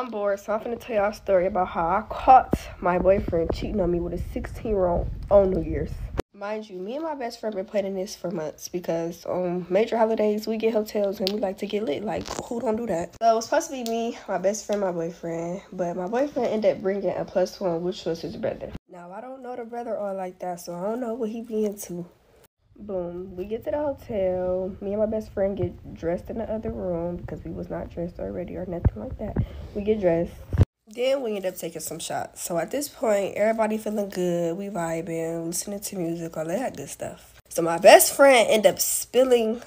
I'm bored, so I'm finna tell y'all a story about how I caught my boyfriend cheating on me with a 16-year-old on New Year's. Mind you, me and my best friend been planning this for months because on major holidays, we get hotels and we like to get lit. Like, who don't do that? So it was supposed to be me, my best friend, my boyfriend. But my boyfriend ended up bringing a +1, which was his brother. Now, I don't know the brother all like that, so I don't know what he be into. Boom, we get to the hotel. Me and my best friend get dressed in the other room because we was not dressed already or nothing like that. We get dressed. Then we end up taking some shots. So at this point, everybody feeling good. We vibing, listening to music, all that good stuff. So my best friend ended up spilling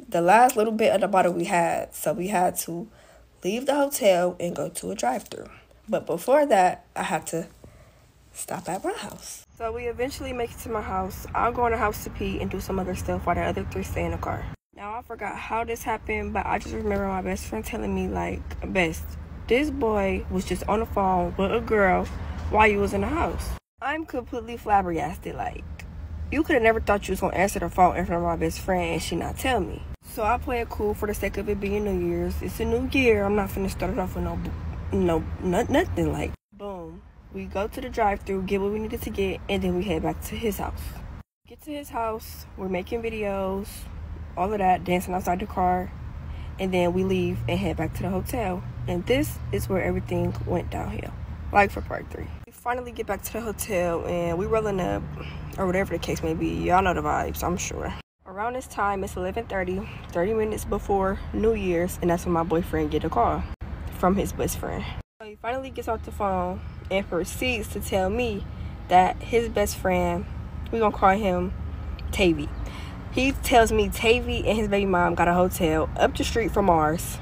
the last little bit of the bottle we had. So we had to leave the hotel and go to a drive-thru. But before that, I had to stop at my house. So we eventually make it to my house. I'll go in the house to pee and do some other stuff while the other three stay in the car. Now, I forgot how this happened, but I just remember my best friend telling me, like, Best, this boy was just on the phone with a girl while you was in the house. I'm completely flabbergasted. Like, you could have never thought you was going to answer the phone in front of my best friend and she not tell me. So I play it cool for the sake of it being New Year's. It's a new year. I'm not finna start it off with nothing. Like, boom. We go to the drive-thru, get what we needed to get, and then we head back to his house. Get to his house, we're making videos, all of that, dancing outside the car, and then we leave and head back to the hotel. And this is where everything went downhill, like for part 3. We finally get back to the hotel, and we rolling up, or whatever the case may be. Y'all know the vibes, I'm sure. Around this time, it's 11:30, 30 minutes before New Year's, and that's when my boyfriend get a call from his best friend. So he finally gets off the phone and proceeds to tell me that his best friend, we're gonna call him Tavy. He tells me Tavy and his baby mom got a hotel up the street from ours.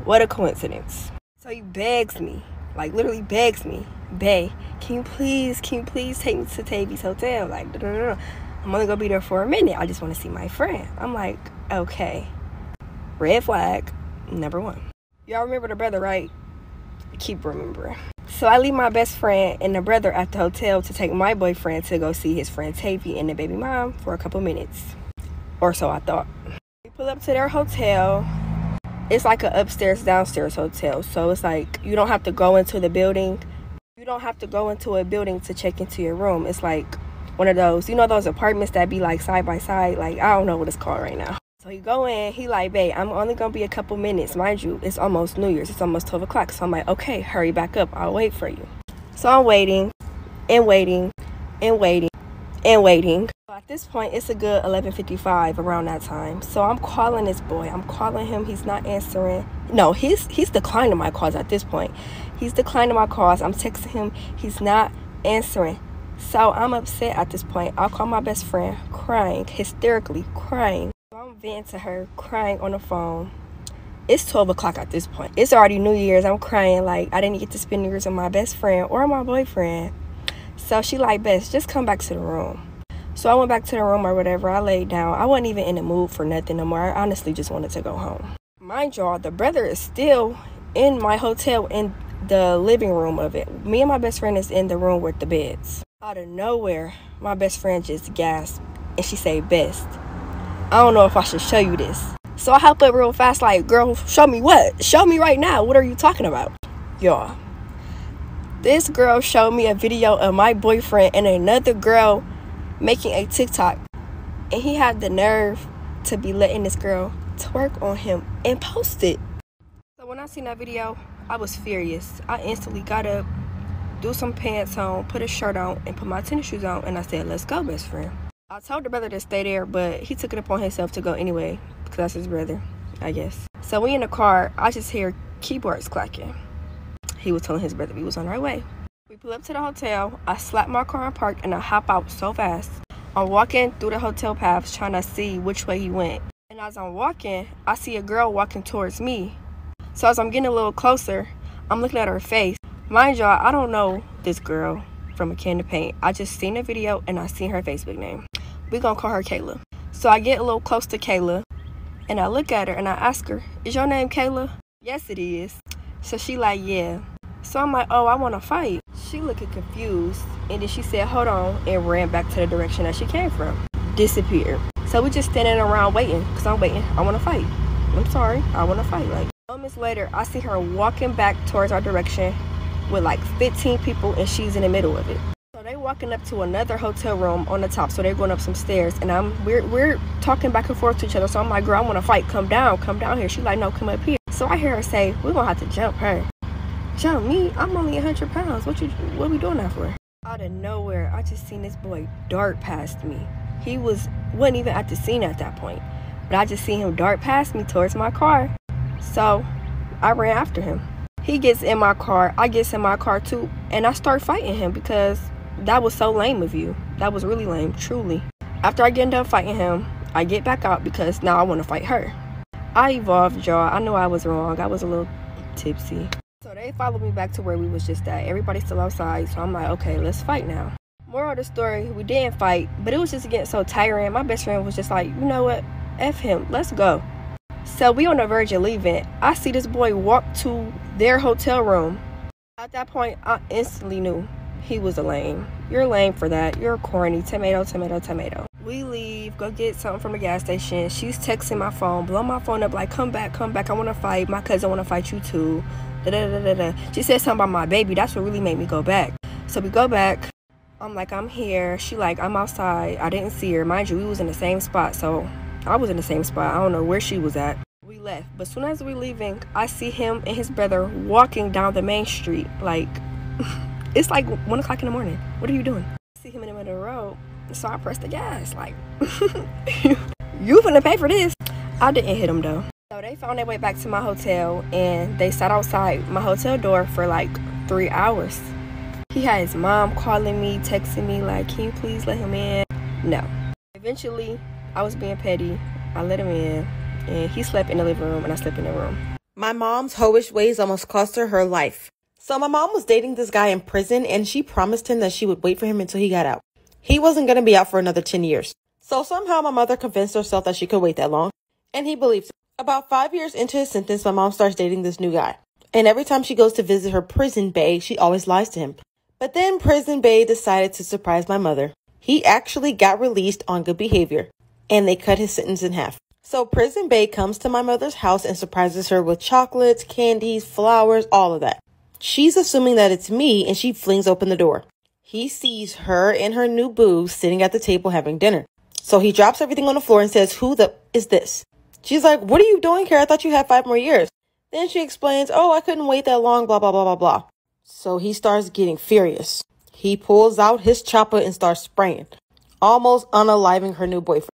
What a coincidence. So he begs me, like literally begs me, Bae, can you please take me to Tavy's hotel? Like, I'm only gonna be there for a minute. I just want to see my friend. I'm like, okay. Red flag number 1. Y'all remember the brother, right? Keep remembering. So I leave my best friend and the brother at the hotel to take my boyfriend to go see his friend Tavy and the baby mom for a couple minutes. Or so I thought. We pull up to their hotel. It's like an upstairs, downstairs hotel. So it's like you don't have to go into the building. You don't have to go into a building to check into your room. It's like one of those, you know those apartments that be like side by side? Like, I don't know what it's called right now. So he go in, he like, Babe, I'm only gonna be a couple minutes. Mind you, it's almost New Year's. It's almost 12 o'clock. So I'm like, okay, hurry back up. I'll wait for you. So I'm waiting and waiting and waiting and waiting. So at this point, it's a good 11:55 around that time. So I'm calling this boy. I'm calling him. He's not answering. No, he's declining my calls at this point. He's declining my calls. I'm texting him. He's not answering. So I'm upset at this point. I'll call my best friend, crying, hysterically crying. I'm venting to her, crying on the phone. It's 12 o'clock at this point. It's already New Year's. I'm crying like I didn't get to spend New Year's with my best friend or my boyfriend. So she like, Best, just come back to the room. So I went back to the room or whatever. I laid down. I wasn't even in the mood for nothing no more. I honestly just wanted to go home. Mind y'all, the brother is still in my hotel in the living room of it. Me and my best friend is in the room with the beds. Out of nowhere, my best friend just gasped and she said, Best, I don't know if I should show you this. So I hop up real fast like, girl, show me what? Show me right now. What are you talking about? Y'all, this girl showed me a video of my boyfriend and another girl making a TikTok. And he had the nerve to be letting this girl twerk on him and post it. So when I seen that video, I was furious. I instantly got up, threw some pants on, put a shirt on, and put my tennis shoes on. And I said, let's go, best friend. I told the brother to stay there, but he took it upon himself to go anyway, because that's his brother, I guess. So we in the car, I just hear keyboards clacking. He was telling his brother we was on our way. We pull up to the hotel, I slap my car and park, and I hop out so fast. I'm walking through the hotel paths trying to see which way he went. And as I'm walking, I see a girl walking towards me. So as I'm getting a little closer, I'm looking at her face. Mind y'all, I don't know this girl from a can of paint. I just seen a video and I seen her Facebook name. We gonna call her Kayla. So I get a little close to Kayla and I look at her and I ask her, is your name Kayla? Yes, it is. So she like, yeah. So I'm like, oh, I want to fight. She looking confused and then she said, hold on, and ran back to the direction that she came from. Disappeared. So we just standing around waiting because I'm waiting. I want to fight. I'm sorry. I want to fight. Like, Moments later, I see her walking back towards our direction with like 15 people, and she's in the middle of it. So they walking up to another hotel room on the top, so they're going up some stairs, and we're talking back and forth to each other. So I'm like, girl, I want to fight. Come down here. She's like, no, come up here. So I hear her say, we're gonna have to jump her. Jump me? I'm only 100 pounds. What we doing that for? Out of nowhere, I just seen this boy dart past me. He wasn't even at the scene at that point, but I just seen him dart past me towards my car. So I ran after him. He gets in my car, I gets in my car too, and I start fighting him because that was so lame of you. That was really lame, truly. After I get done fighting him, I get back out because now I want to fight her. I evolved, y'all. I knew I was wrong. I was a little tipsy. So they followed me back to where we was just at. Everybody's still outside, so I'm like, okay, let's fight now. Moral of the story, we didn't fight, but it was just getting so tiring. My best friend was just like, you know what? F him. Let's go. So we on the verge of leaving. I see this boy walk to their hotel room. At that point, I instantly knew he was a lame. You're lame for that. You're corny. Tomato, tomato, tomato. We leave, go get something from the gas station. She's texting my phone, blow my phone up like, come back. I want to fight. My cousin want to fight you too. She said something about my baby. That's what really made me go back. So we go back. I'm like, I'm here. She like, I'm outside. I didn't see her. Mind you, we was in the same spot. So I was in the same spot. I don't know where she was at. We left. But as soon as we leaving, I see him and his brother walking down the main street. Like, it's like 1 o'clock in the morning. What are you doing? I see him in the middle of the road. So I pressed the gas. Like, you finna pay for this. I didn't hit him though. So they found their way back to my hotel, and they sat outside my hotel door for like 3 hours. He had his mom calling me, texting me like, can you please let him in? No. Eventually, I was being petty. I let him in, and he slept in the living room, and I slept in the room. My mom's hoish ways almost cost her life. So my mom was dating this guy in prison, and she promised him that she would wait for him until he got out. He wasn't going to be out for another 10 years. So somehow my mother convinced herself that she could wait that long, and he believed it. About 5 years into his sentence, my mom starts dating this new guy. And every time she goes to visit her prison bae, she always lies to him. But then prison bae decided to surprise my mother. He actually got released on good behavior, and they cut his sentence in half. So prison bae comes to my mother's house and surprises her with chocolates, candies, flowers, all of that. She's assuming that it's me, and she flings open the door. He sees her and her new boo sitting at the table having dinner. So he drops everything on the floor and says, who the is this? She's like, what are you doing here? I thought you had 5 more years. Then she explains, oh, I couldn't wait that long, blah, blah, blah, blah, blah. So he starts getting furious. He pulls out his chopper and starts spraying, almost unaliving her new boyfriend.